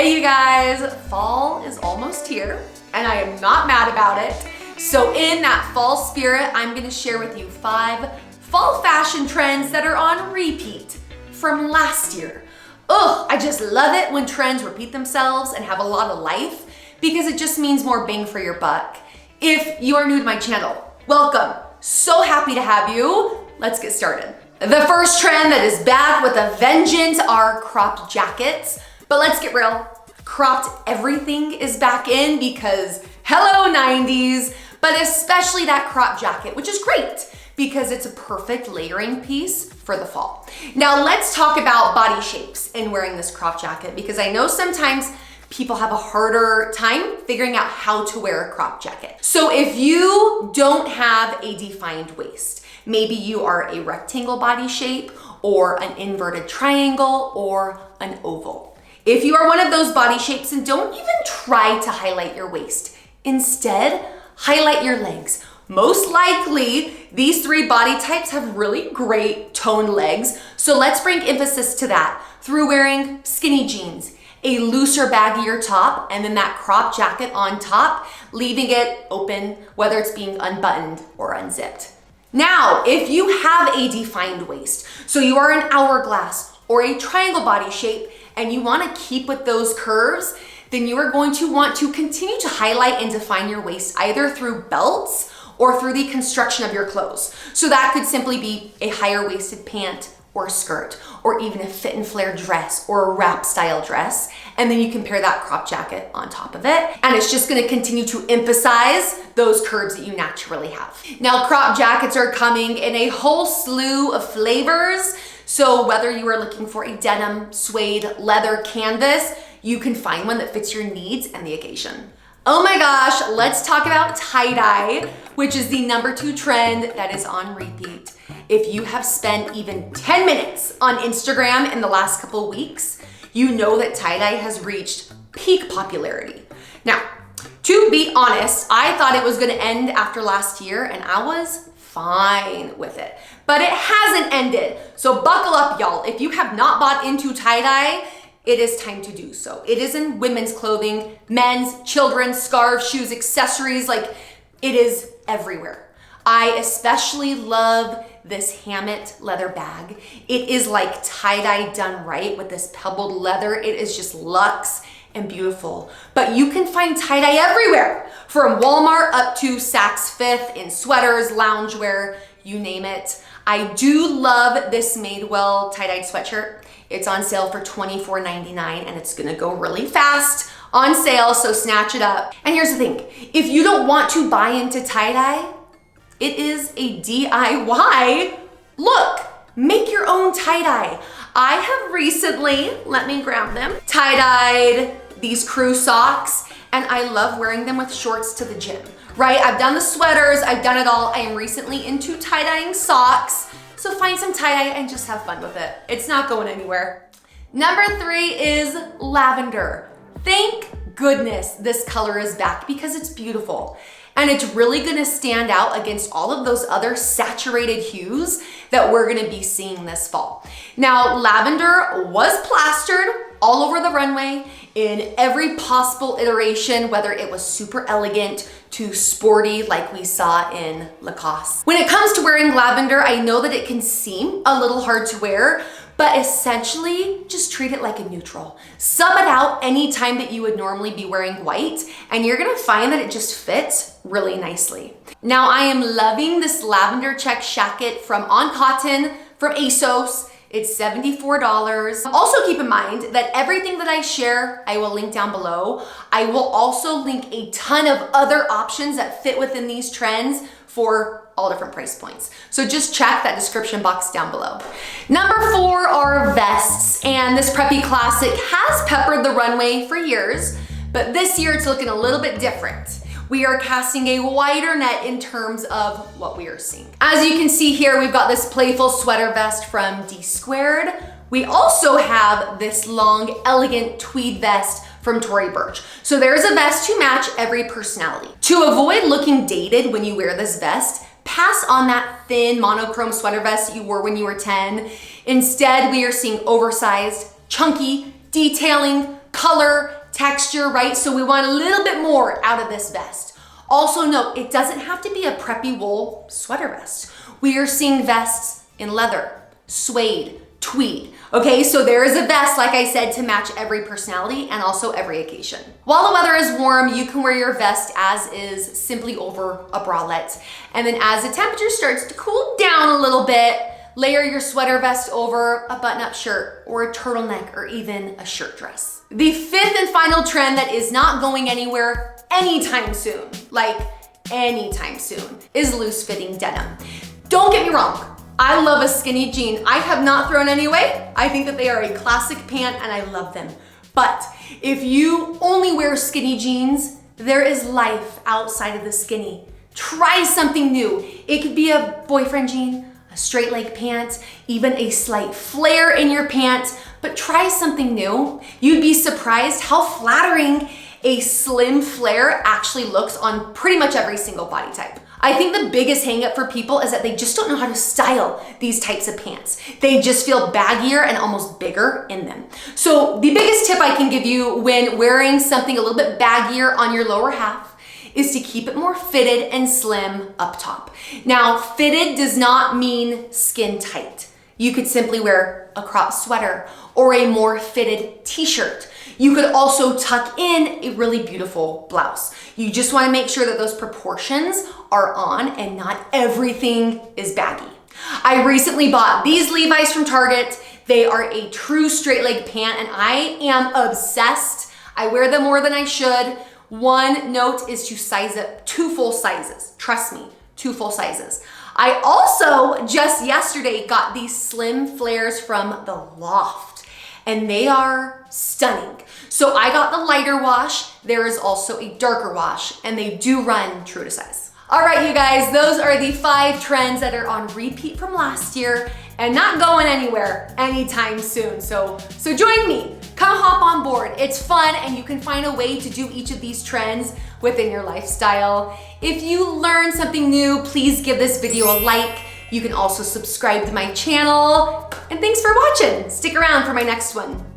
Hey you guys, fall is almost here and I am not mad about it. So in that fall spirit, I'm gonna share with you 5 fall fashion trends that are on repeat from last year. Ugh, I just love it when trends repeat themselves and have a lot of life because it just means more bang for your buck. If you are new to my channel, welcome. So happy to have you. Let's get started. The first trend that is back with a vengeance are cropped jackets. But let's get real, cropped everything is back in because hello 90s, but especially that crop jacket, which is great because it's a perfect layering piece for the fall. Now let's talk about body shapes in wearing this crop jacket because I know sometimes people have a harder time figuring out how to wear a crop jacket. So if you don't have a defined waist, maybe you are a rectangle body shape or an inverted triangle or an oval. If you are one of those body shapes, then don't even try to highlight your waist. Instead, highlight your legs. Most likely, these 3 body types have really great toned legs. So let's bring emphasis to that through wearing skinny jeans, a looser baggier top, and then that crop jacket on top, leaving it open, whether it's being unbuttoned or unzipped. Now, if you have a defined waist, so you are an hourglass or a triangle body shape, and you want to keep with those curves, then you are going to want to continue to highlight and define your waist either through belts or through the construction of your clothes. So that could simply be a higher waisted pant or skirt, or even a fit and flare dress or a wrap style dress. And then you can pair that crop jacket on top of it. And it's just gonna continue to emphasize those curves that you naturally have. Now, crop jackets are coming in a whole slew of flavors. So whether you are looking for a denim, suede, leather, canvas, you can find one that fits your needs and the occasion. Oh my gosh, let's talk about tie-dye, which is the number 2 trend that is on repeat. If you have spent even 10 minutes on Instagram in the last couple weeks, you know that tie-dye has reached peak popularity. Now, to be honest, I thought it was gonna end after last year and I was fine with it, but it hasn't ended. So buckle up, y'all. If you have not bought into tie-dye, it is time to do so. It is in women's clothing, men's, children's, scarves, shoes, accessories, like it is everywhere. I especially love this Hammett leather bag. It is like tie-dye done right with this pebbled leather. It is just luxe and beautiful. But you can find tie-dye everywhere, from Walmart up to Saks Fifth in sweaters, loungewear, you name it. I do love this Madewell tie-dyed sweatshirt. It's on sale for $24.99 and it's gonna go really fast on sale, so snatch it up. And here's the thing, if you don't want to buy into tie-dye, it is a DIY look. Make your own tie-dye. I have recently, let me grab them, tie-dyed these crew socks, and I love wearing them with shorts to the gym, right? I've done the sweaters, I've done it all. I am recently into tie-dyeing socks, so find some tie-dye and just have fun with it. It's not going anywhere. Number 3 is lavender. Thank goodness this color is back because it's beautiful. And it's really gonna stand out against all of those other saturated hues that we're gonna be seeing this fall. Now, lavender was plastered all over the runway in every possible iteration, whether it was super elegant to sporty like we saw in Lacoste. When it comes to wearing lavender, I know that it can seem a little hard to wear, but essentially just treat it like a neutral. Sub it out anytime that you would normally be wearing white, and you're gonna find that it just fits really nicely. Now I am loving this lavender check jacket from On Cotton from ASOS. It's $74. Also keep in mind that everything that I share, I will link down below. I will also link a ton of other options that fit within these trends for all different price points. So just check that description box down below. Number 4 are vests, and this preppy classic has peppered the runway for years, but this year it's looking a little bit different. We are casting a wider net in terms of what we are seeing. As you can see here, we've got this playful sweater vest from D Squared. We also have this long, elegant tweed vest from Tory Burch. So there's a vest to match every personality. To avoid looking dated when you wear this vest, pass on that thin monochrome sweater vest that you wore when you were 10. Instead, we are seeing oversized, chunky, detailing, color, texture, right? So we want a little bit more out of this vest. Also note, it doesn't have to be a preppy wool sweater vest. We are seeing vests in leather, suede, tweed. Okay, so there is a vest, like I said, to match every personality and also every occasion. While the weather is warm, you can wear your vest as is, simply over a bralette. And then as the temperature starts to cool down a little bit, layer your sweater vest over a button-up shirt or a turtleneck or even a shirt dress. The fifth and final trend that is not going anywhere anytime soon, like anytime soon, is loose-fitting denim. Don't get me wrong, I love a skinny jean. I have not thrown any away. I think that they are a classic pant and I love them. But if you only wear skinny jeans, there is life outside of the skinny. Try something new. It could be a boyfriend jean, a straight leg pant, even a slight flare in your pant, but try something new. You'd be surprised how flattering a slim flare actually looks on pretty much every single body type. I think the biggest hangup for people is that they just don't know how to style these types of pants. They just feel baggier and almost bigger in them. So the biggest tip I can give you when wearing something a little bit baggier on your lower half is to keep it more fitted and slim up top. Now, fitted does not mean skin tight. You could simply wear a crop sweater or a more fitted t-shirt. You could also tuck in a really beautiful blouse. You just want to make sure that those proportions are on and not everything is baggy. I recently bought these Levi's from Target. They are a true straight leg pant and I am obsessed. I wear them more than I should. One note is to size up 2 full sizes. Trust me, 2 full sizes. I also just yesterday got these slim flares from the Loft and they are stunning. So I got the lighter wash. There is also a darker wash and they do run true to size. All right, you guys, those are the 5 trends that are on repeat from last year and not going anywhere anytime soon. So join me, come hop on board. It's fun and you can find a way to do each of these trends within your lifestyle. If you learned something new, please give this video a like. You can also subscribe to my channel. And thanks for watching. Stick around for my next one.